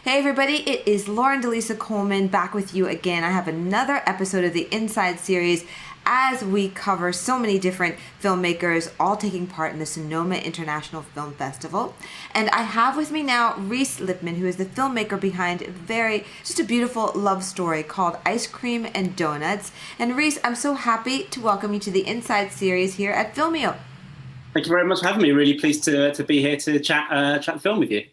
Hey everybody, it is Lauren Delisa Coleman back with you again. I have another episode of the Inside series as we cover so many different filmmakers all taking part in the Sonoma International Film Festival. And I have with me now Reese Lipman, who is the filmmaker behind just a beautiful love story called Ice Cream and Doughnuts. And Reese, I'm so happy to welcome you to the Inside series here at Filmio. Thank you very much for having me. Really pleased to be here to chat film with you.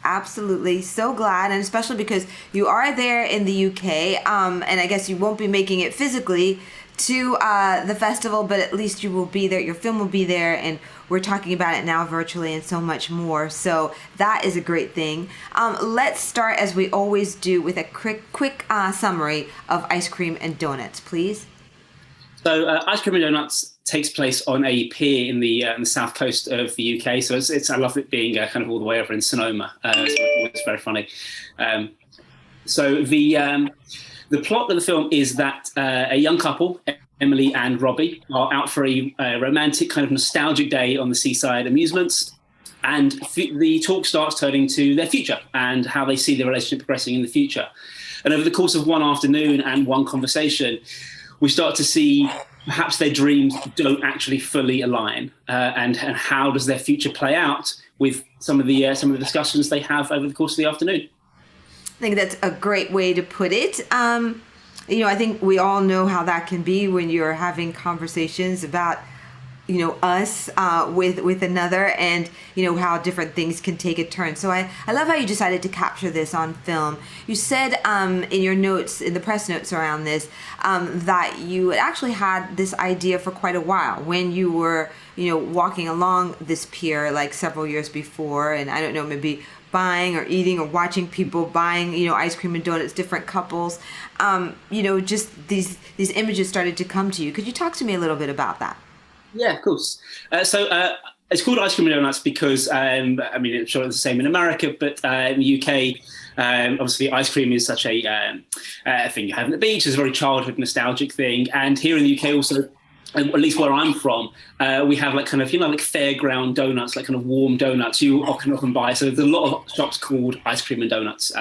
Absolutely. So glad, and especially because you are there in the UK, and I guess you won't be making it physically to the festival, but at least you will be there. Your film will be there, and we're talking about it now virtually and so much more. So that is a great thing. Let's start, as we always do, with a quick summary of Ice Cream and Doughnuts, please. So Ice Cream and Doughnuts takes place on a pier in the south coast of the UK. So I love it being kind of all the way over in Sonoma. So it's very funny. So the plot of the film is that a young couple, Emily and Robbie, are out for a romantic kind of nostalgic day on the seaside amusements. And the talk starts turning to their future and how they see the relationship progressing in the future. And over the course of one afternoon and one conversation, we start to see perhaps their dreams don't actually fully align, and how does their future play out with some of the discussions they have over the course of the afternoon. I think that's a great way to put it. I think we all know how that can be when you're having conversations about us with another, and how different things can take a turn. So I love how you decided to capture this on film. You said in your notes, in the press notes around this, that you actually had this idea for quite a while when you were walking along this pier like several years before, and I don't know, maybe buying or eating or watching people buying ice cream and donuts, different couples, just these images started to come to you. Could you talk to me a little bit about that? Yeah, of course. So it's called Ice Cream and Doughnuts because, I'm sure it's the same in America, but in the UK, obviously ice cream is such a thing you have at the beach. It's a very childhood nostalgic thing. And here in the UK also, at least where I'm from, we have like kind of, like fairground donuts, like kind of warm donuts you can often buy. So there's a lot of shops called Ice Cream and Doughnuts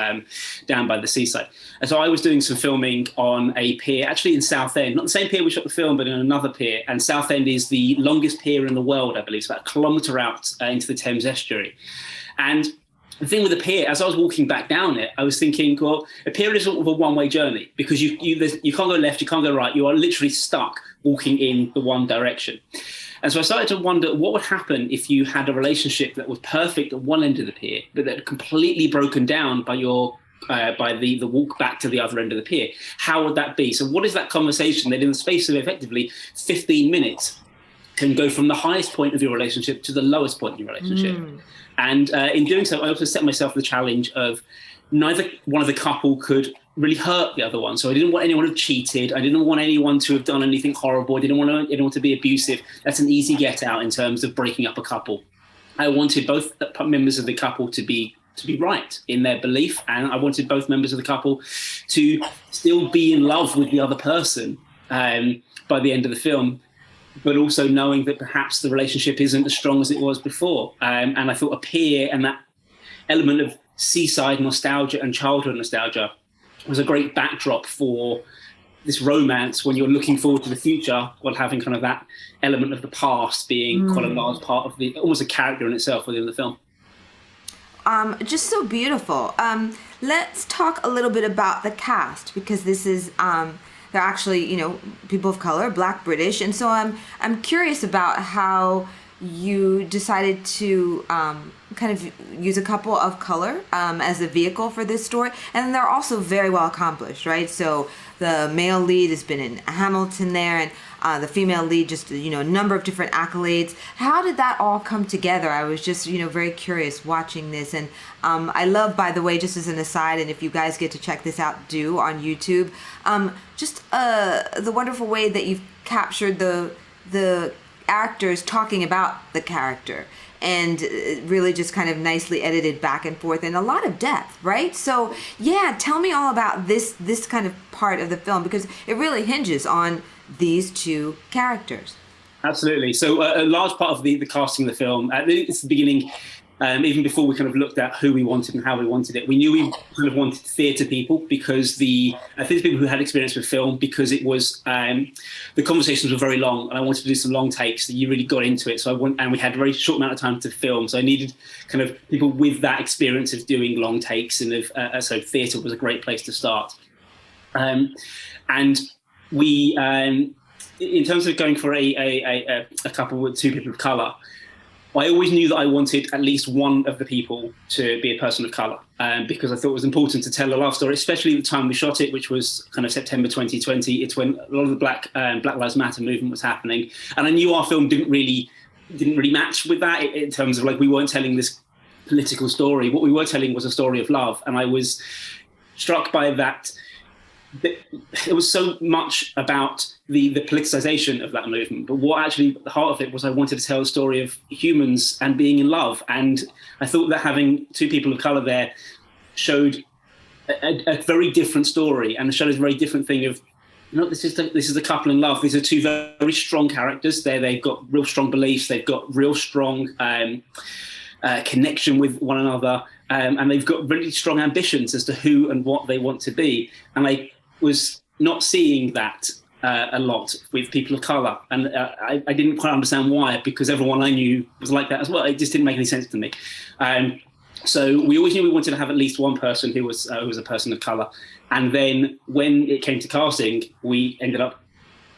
down by the seaside. And so I was doing some filming on a pier, actually in Southend, not the same pier we shot the film, but in another pier. And Southend is the longest pier in the world, I believe. It's about a kilometre out into the Thames estuary. And the thing with the pier, as I was walking back down it, I was thinking, well, a pier is sort of a one-way journey because you can't go left, you can't go right. You are literally stuck walking in the one direction. And so I started to wonder what would happen if you had a relationship that was perfect at one end of the pier, but that had completely broken down by the walk back to the other end of the pier. How would that be? So what is that conversation that in the space of effectively 15 minutes can go from the highest point of your relationship to the lowest point of your relationship? And in doing so, I also set myself the challenge of neither one of the couple could really hurt the other one. So I didn't want anyone to have cheated. I didn't want anyone to have done anything horrible. I didn't want anyone to be abusive. That's an easy get out in terms of breaking up a couple. I wanted both members of the couple to be right in their belief, and I wanted both members of the couple to still be in love with the other person by the end of the film, but also knowing that perhaps the relationship isn't as strong as it was before. And I thought a pier and that element of seaside nostalgia and childhood nostalgia was a great backdrop for this romance when you're looking forward to the future while having kind of that element of the past being quite a large part of almost a character in itself within the film. Just so beautiful. Let's talk a little bit about the cast, because this is they're actually people of color, Black, British, and so I'm curious about how you decided to kind of use a couple of color as a vehicle for this story, and they're also very well accomplished, right? So the male lead has been in Hamilton there, and the female lead just a number of different accolades. How did that all come together? I was just very curious watching this, and I love, by the way, just as an aside, and if you guys get to check this out, do on YouTube, just the wonderful way that you've captured the actors talking about the character, and really just kind of nicely edited back and forth, and a lot of depth, right? So yeah, tell me all about this kind of part of the film, because it really hinges on these two characters. Absolutely. So a large part of the casting of the film, at the beginning, even before we kind of looked at who we wanted and how we wanted it. We knew we kind of wanted theatre people because theatre people who had experience with film, because it was the conversations were very long, and I wanted to do some long takes that you really got into it. So and we had a very short amount of time to film, so I needed kind of people with that experience of doing long takes, and so theatre was a great place to start. And we, in terms of going for a couple with two people of colour, I always knew that I wanted at least one of the people to be a person of colour, because I thought it was important to tell a love story, especially at the time we shot it, which was kind of September 2020. It's when a lot of the Black Lives Matter movement was happening, and I knew our film didn't really match with that in terms of, like, we weren't telling this political story. What we were telling was a story of love, and I was struck by that. It was so much about the politicization of that movement, but what actually at the heart of it was I wanted to tell a story of humans and being in love. And I thought that having two people of color there showed a very different story, and showed a very different thing of, this is a couple in love. These are two very strong characters. They've got real strong beliefs. They've got real strong connection with one another, and they've got really strong ambitions as to who and what they want to be. And I was not seeing that a lot with people of colour, and I didn't quite understand why, because everyone I knew was like that as well. It just didn't make any sense to me. So we always knew we wanted to have at least one person who was a person of colour, and then when it came to casting, we ended up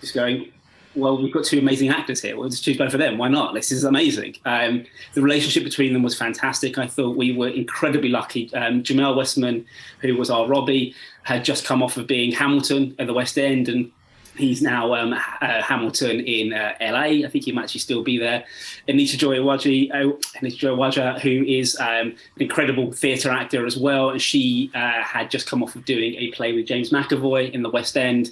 just going, well, we've got two amazing actors here. We'll just choose both of them. Why not? This is amazing. The relationship between them was fantastic. I thought we were incredibly lucky. Jamael Westman, who was our Robbie, had just come off of being Hamilton at the West End, and he's now Hamilton in LA. I think he might actually still be there. Anita-Joy Uwajeh, who is an incredible theatre actor as well, and she had just come off of doing a play with James McAvoy in the West End.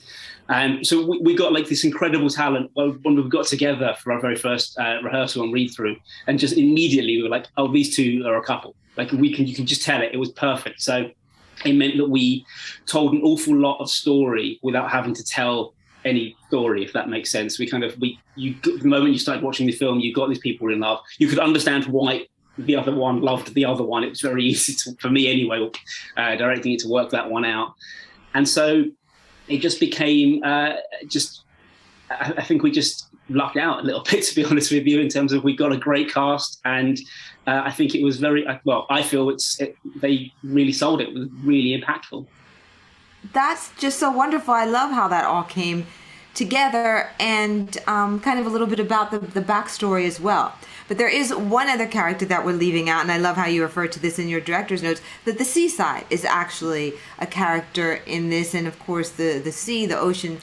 So we got like this incredible talent when we got together for our very first rehearsal and read through, and just immediately we were like, oh, these two are a couple. Like you can just tell it. It was perfect. So it meant that we told an awful lot of story without having to tell any story, if that makes sense. The moment you started watching the film, you got these people in love. You could understand why the other one loved the other one. It was very easy for me anyway, directing it, to work that one out. And so it just became I think we just lucked out a little bit, to be honest with you, in terms of we got a great cast, and I think it was very, well, I feel they really sold it. It was really impactful. That's just so wonderful. I love how that all came together, and kind of a little bit about the backstory as well. But there is one other character that we're leaving out, and I love how you refer to this in your director's notes, that the seaside is actually a character in this, and of course the sea, the ocean,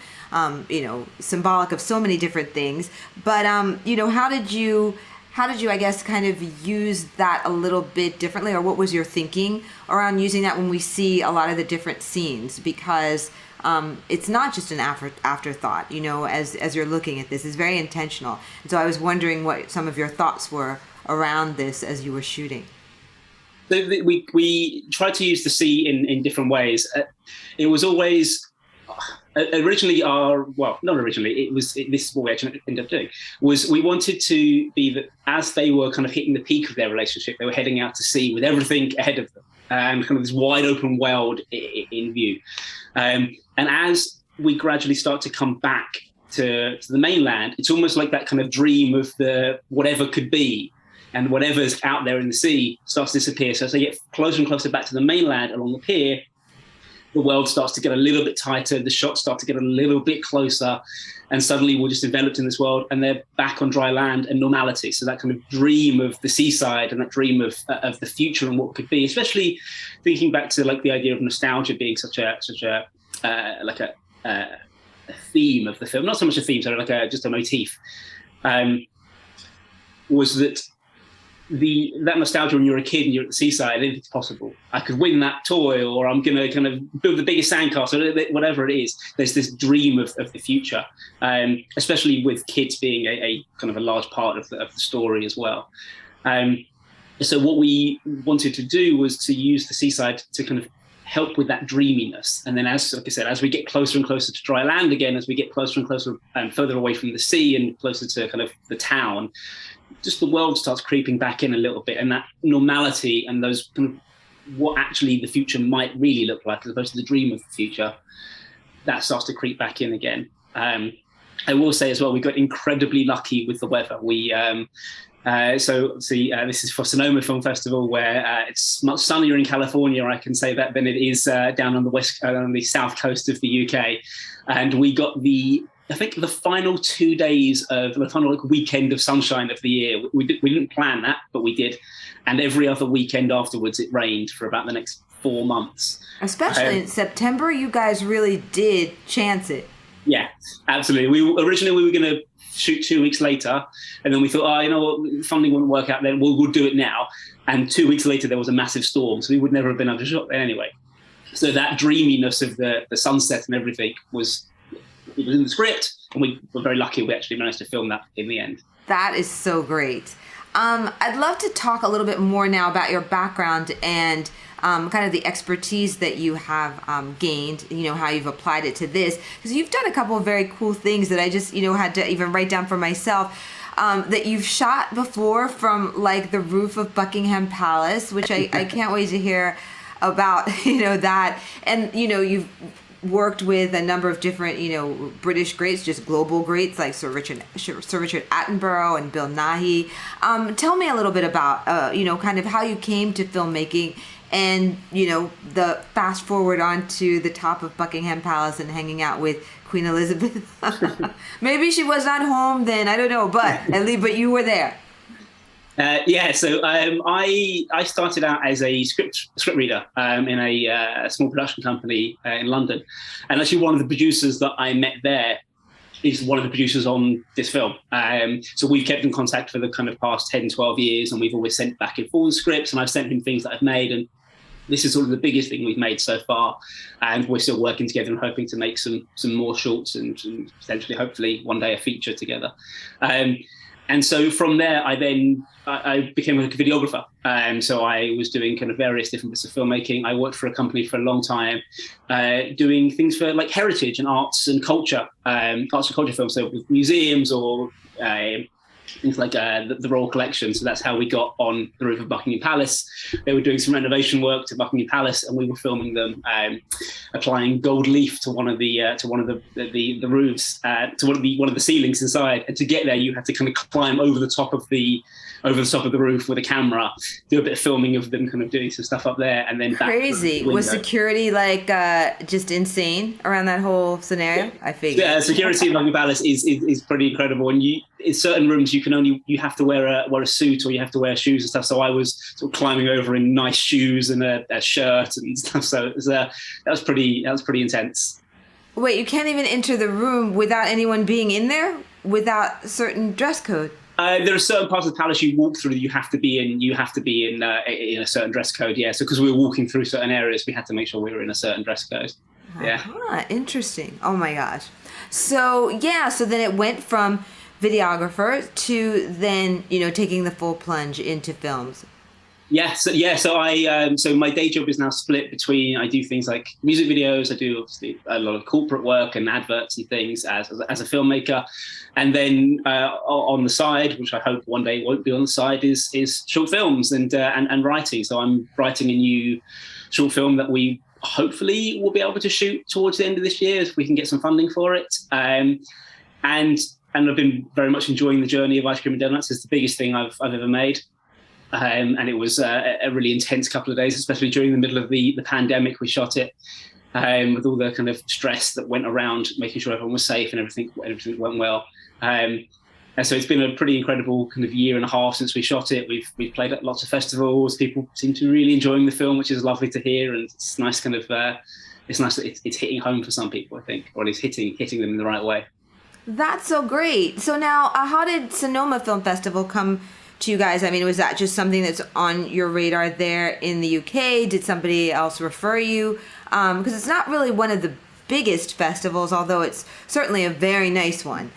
symbolic of so many different things. But how did you, I guess, kind of use that a little bit differently, or what was your thinking around using that when we see a lot of the different scenes? Because it's not just an afterthought, as you're looking at this. It's very intentional. And so I was wondering what some of your thoughts were around this as you were shooting. We tried to use the sea in different ways. It was always... Originally, this is what we actually ended up doing, was we wanted to be that as they were kind of hitting the peak of their relationship, they were heading out to sea with everything ahead of them, and kind of this wide open world in view. And as we gradually start to come back to the mainland, it's almost like that kind of dream of the whatever could be, and whatever's out there in the sea starts to disappear. So as they get closer and closer back to the mainland along the pier, the world starts to get a little bit tighter, the shots start to get a little bit closer, and suddenly we're just enveloped in this world, and they're back on dry land and normality. So that kind of dream of the seaside and that dream of the future and what could be, especially thinking back to like the idea of nostalgia being such a theme of the film, not so much a theme, sorry, just a motif, was that that nostalgia when you're a kid and you're at the seaside, anything's possible. I could win that toy, or I'm going to kind of build the biggest sandcastle, whatever it is. There's this dream of the future, especially with kids being a kind of a large part of the story as well. So what we wanted to do was to use the seaside to kind of help with that dreaminess. And then, as we get closer and closer to dry land again, as we get closer and closer and further away from the sea and closer to kind of the town, just the world starts creeping back in a little bit, and that normality and those kind of what actually the future might really look like, as opposed to the dream of the future, that starts to creep back in again. I will say as well, we got incredibly lucky with the weather. So obviously, this is for Sonoma Film Festival, where it's much sunnier in California, I can say that, than it is down on the south coast of the UK. And we got I think the final 2 days of the final weekend of sunshine of the year. We didn't plan that, but we did. And every other weekend afterwards, it rained for about the next 4 months. Especially in September, you guys really did chance it. Yeah, absolutely. Originally we were going to shoot 2 weeks later, and then we thought, you know what, funding wouldn't work out then, we'll do it now. And 2 weeks later there was a massive storm, so we would never have been able to shoot then anyway. So that dreaminess of the sunset and everything was in the script, and we were very lucky we actually managed to film that in the end. That is so great. I'd love to talk a little bit more now about your background and kind of the expertise that you have gained, how you've applied it to this, because you've done a couple of very cool things that I just, had to even write down for myself, that you've shot before from like the roof of Buckingham Palace, which I can't wait to hear about, that. And, you've worked with a number of different, British greats, just global greats like Sir Richard Attenborough and Bill Nighy. Tell me a little bit about, kind of how you came to filmmaking and, the fast forward onto the top of Buckingham Palace and hanging out with Queen Elizabeth. Maybe she was not home then, I don't know, but but you were there. So I started out as a script reader in a small production company in London, and actually one of the producers that I met there is one of the producers on this film. So we've kept in contact for the kind of past 10, 12 years, and we've always sent back and forth scripts, and I've sent him things that I've made, and this is sort of the biggest thing we've made so far, and we're still working together and hoping to make some more shorts and potentially, hopefully, one day a feature together. And so from there, I became a videographer. So I was doing kind of various different bits of filmmaking. I worked for a company for a long time, doing things for like heritage and arts and culture films, so with museums or things like the Royal Collection. So that's how we got on the roof of Buckingham Palace. They were doing some renovation work to Buckingham Palace, and we were filming them applying gold leaf to one of the roofs, to one of the ceilings inside. And to get there, you had to kind of climb over the top of the roof with a camera, do a bit of filming of them kind of doing some stuff up there, and then crazy. Was security like just insane around that whole scenario? Yeah. I figured. Yeah, security in Buckingham Palace is pretty incredible, and in certain rooms you have to wear a suit, or you have to wear shoes and stuff. So I was sort of climbing over in nice shoes and a shirt and stuff. So it was, that was pretty intense. Wait, you can't even enter the room without anyone being in there, without certain dress code? There are certain parts of the palace you walk through that you have to be in a certain dress code. Yeah, so because we were walking through certain areas, we had to make sure we were in a certain dress code. Yeah. Interesting. Oh my gosh. So then it went from videographer to then taking the full plunge into films. So my day job is now split between, I do things like music videos, I do obviously a lot of corporate work and adverts and things as a filmmaker, and then on the side, which I hope one day won't be on the side, is short films and writing. So I'm writing a new short film that we hopefully will be able to shoot towards the end of this year if we can get some funding for it. And I've been very much enjoying the journey of Ice Cream and Doughnuts. It's the biggest thing I've ever made. And it was a really intense couple of days, especially during the middle of the pandemic. We shot it with all the kind of stress that went around, making sure everyone was safe and everything went well. And so it's been a pretty incredible kind of year and a half since we shot it. We've played at lots of festivals. People seem to be really enjoying the film, which is lovely to hear. And it's nice kind of it's nice that it's hitting home for some people, I think, or at least hitting them in the right way. That's so great. So now, how did Sonoma Film Festival come to you guys? I mean, was that just something that's on your radar there in the UK? Did somebody else refer you? Because it's not really one of the biggest festivals, although it's certainly a very nice one.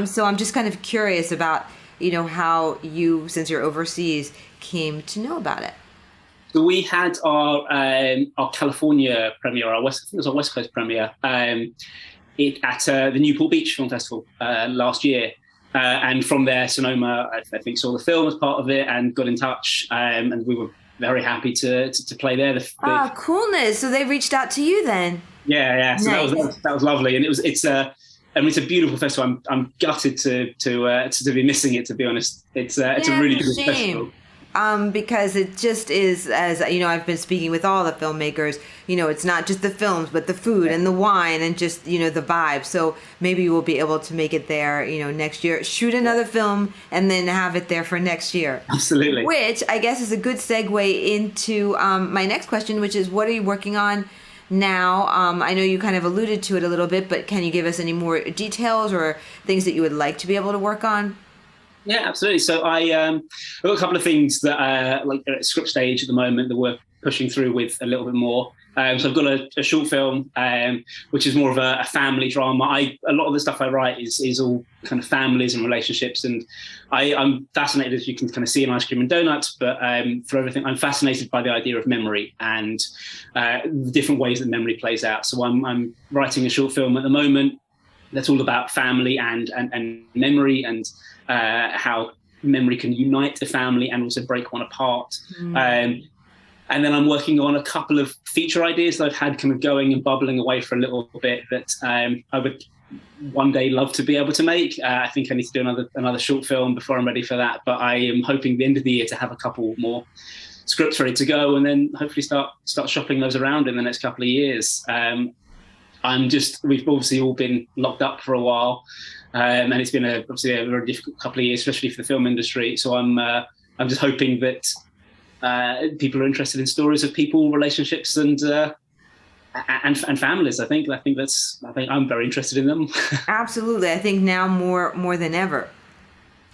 So I'm just kind of curious about, how you, since you're overseas, came to know about it. So we had our California premiere, I think it was our West Coast premiere, at the Newport Beach Film Festival last year. And from there, Sonoma, I think, saw the film as part of it and got in touch, and we were very happy to play there. Coolness! So they reached out to you then. Yeah. So nice. that was lovely, and it's a beautiful festival. I'm gutted to be missing it. To be honest, it's a really good festival. Because it just is, as you know, I've been speaking with all the filmmakers, you know, it's not just the films, but the food and the wine and just, you know, the vibe. So maybe we'll be able to make it there, you know, next year, shoot another film and then have it there for next year. Absolutely. Which I guess is a good segue into my next question, which is, what are you working on now? I know you kind of alluded to it a little bit, but can you give us any more details or things that you would like to be able to work on? Yeah, absolutely. So I've got a couple of things that are like at script stage at the moment that we're pushing through with a little bit more. So I've got a short film, which is more of a family drama. A lot of the stuff I write is all kind of families and relationships. And I'm fascinated, as you can kind of see in Ice Cream and Doughnuts, but for everything, I'm fascinated by the idea of memory and the different ways that memory plays out. So I'm writing a short film at the moment that's all about family and memory and how memory can unite a family and also break one apart. And then I'm working on a couple of feature ideas that I've had kind of going and bubbling away for a little bit that I would one day love to be able to make. I think I need to do another short film before I'm ready for that. But I am hoping the end of the year to have a couple more scripts ready to go and then hopefully start shopping those around in the next couple of years. We've obviously all been locked up for a while, and it's been obviously a very difficult couple of years, especially for the film industry. So I'm just hoping that people are interested in stories of people, relationships, and families. I think I'm very interested in them. Absolutely, I think now more than ever.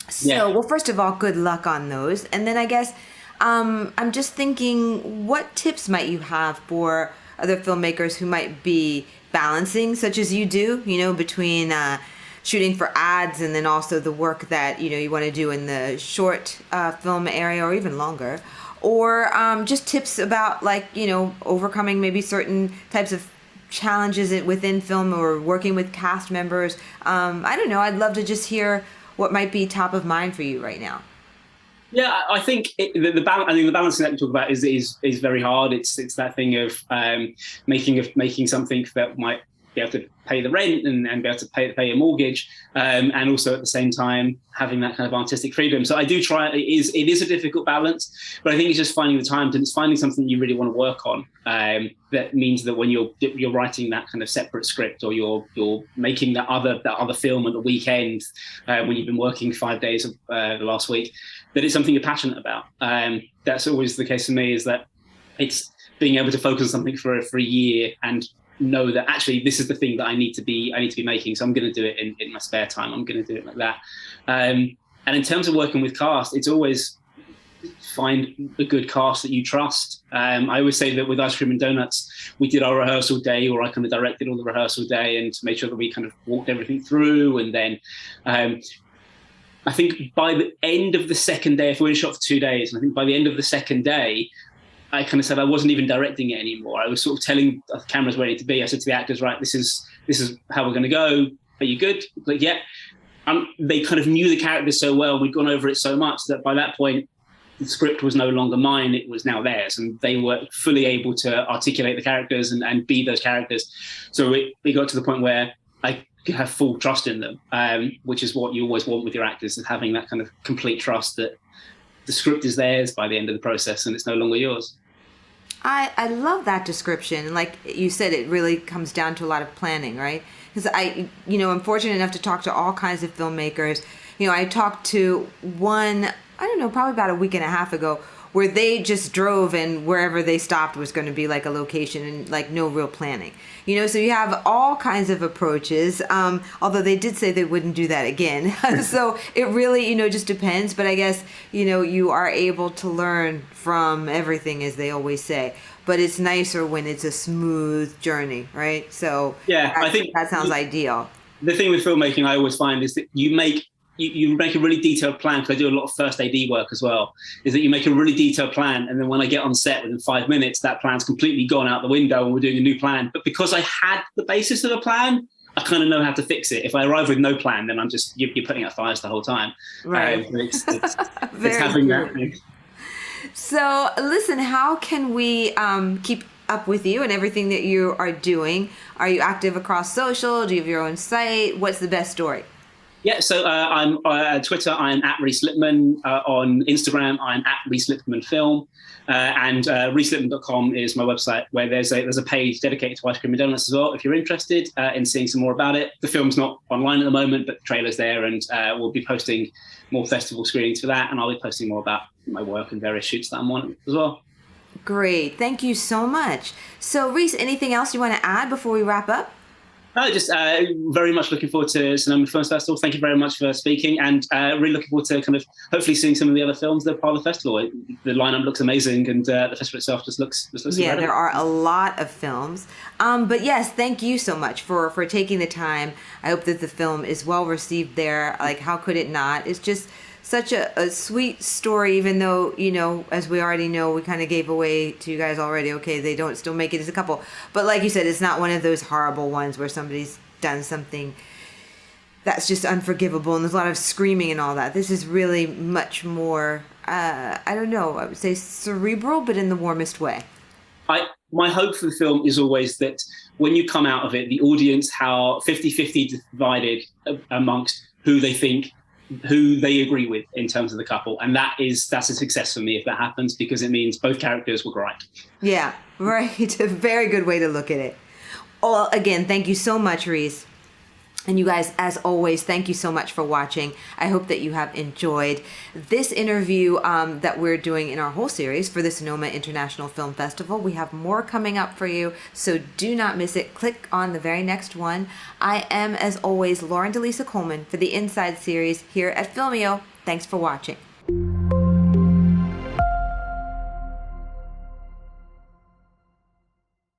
So, well, first of all, good luck on those, and then I guess I'm just thinking, what tips might you have for other filmmakers who might be balancing, such as you do, you know, between shooting for ads and then also the work that, you know, you want to do in the short film area or even longer, or just tips about, like, you know, overcoming maybe certain types of challenges within film or working with cast members. I don't know. I'd love to just hear what might be top of mind for you right now. Yeah, I think the balancing that you talk about is very hard. It's that thing of making something that might be able to pay the rent and be able to pay a mortgage, and also at the same time having that kind of artistic freedom. So I do try. It is a difficult balance, but I think it's just finding the time, and it's finding something you really want to work on. That means that when you're writing that kind of separate script, or you're making that other film at the weekend, when you've been working 5 days of the last week, that it's something you're passionate about. That's always the case for me, is that it's being able to focus on something for a year and know that actually this is the thing that I need to be making. So I'm going to do it in my spare time. I'm going to do it like that. And in terms of working with cast, it's always find a good cast that you trust. I always say that with Ice Cream and Doughnuts, we did our rehearsal day, or I kind of directed all the rehearsal day and made sure that we kind of walked everything through. And then I think by the end of the second day, if we only shot for 2 days, and I think by the end of the second day, I kind of said I wasn't even directing it anymore. I was sort of telling the cameras where it to be. I said to the actors, right, this is how we're going to go. Are you good? Like, yeah. They kind of knew the characters so well. We'd gone over it so much that by that point, the script was no longer mine. It was now theirs. And they were fully able to articulate the characters and be those characters. So we got to the point where I could have full trust in them, which is what you always want with your actors, is having that kind of complete trust that the script is theirs by the end of the process and it's no longer yours. I love that description. Like you said, it really comes down to a lot of planning, right? Because I'm fortunate enough to talk to all kinds of filmmakers. You know, I talked to one, I don't know, probably about a week and a half ago, where they just drove and wherever they stopped was going to be like a location and like no real planning. You know, so you have all kinds of approaches, although they did say they wouldn't do that again. So it really, just depends. But I guess, you are able to learn from everything, as they always say. But it's nicer when it's a smooth journey, right? So yeah, I think that sounds ideal. The thing with filmmaking I always find is that you make a really detailed plan, because I do a lot of first AD work as well, is that you make a really detailed plan, and then when I get on set within 5 minutes, that plan's completely gone out the window and we're doing a new plan. But because I had the basis of a plan, I kind of know how to fix it. If I arrive with no plan, then you're putting out fires the whole time. Right. It's having that. So listen, how can we keep up with you and everything that you are doing? Are you active across social? Do you have your own site? What's the best story? Yeah, so I'm on Twitter. I'm at Rhys Lipman. On Instagram, I'm at Rhys Lipman Film, and rhyslipman.com is my website, where there's a page dedicated to ice cream and donuts as well. If you're interested in seeing some more about it, the film's not online at the moment, but the trailer's there, and we'll be posting more festival screenings for that, and I'll be posting more about my work and various shoots that I'm on as well. Great, thank you so much. So Rhys, anything else you want to add before we wrap up? No, just very much looking forward to Sonoma Film Festival. Thank you very much for speaking, and really looking forward to kind of hopefully seeing some of the other films that are part of the festival. The lineup looks amazing, and the festival itself just looks yeah, incredible. There are a lot of films. But yes, thank you so much for taking the time. I hope that the film is well received there. Like, how could it not? It's just such a sweet story, even though, you know, as we already know, we kind of gave away to you guys already. Okay, they don't still make it as a couple. But like you said, it's not one of those horrible ones where somebody's done something that's just unforgivable and there's a lot of screaming and all that. This is really much more, I don't know, I would say cerebral, but in the warmest way. My hope for the film is always that when you come out of it, the audience, how 50-50 divided amongst who they agree with in terms of the couple, and that's a success for me if that happens, because it means both characters were great. Yeah, right. A very good way to look at it. Well, again, thank you so much, Rhys. And you guys, as always, thank you so much for watching. I hope that you have enjoyed this interview that we're doing in our whole series for the Sonoma International Film Festival. We have more coming up for you, so do not miss it. Click on the very next one. I am, as always, Lauren DeLisa Coleman for the Inside series here at Filmio. Thanks for watching.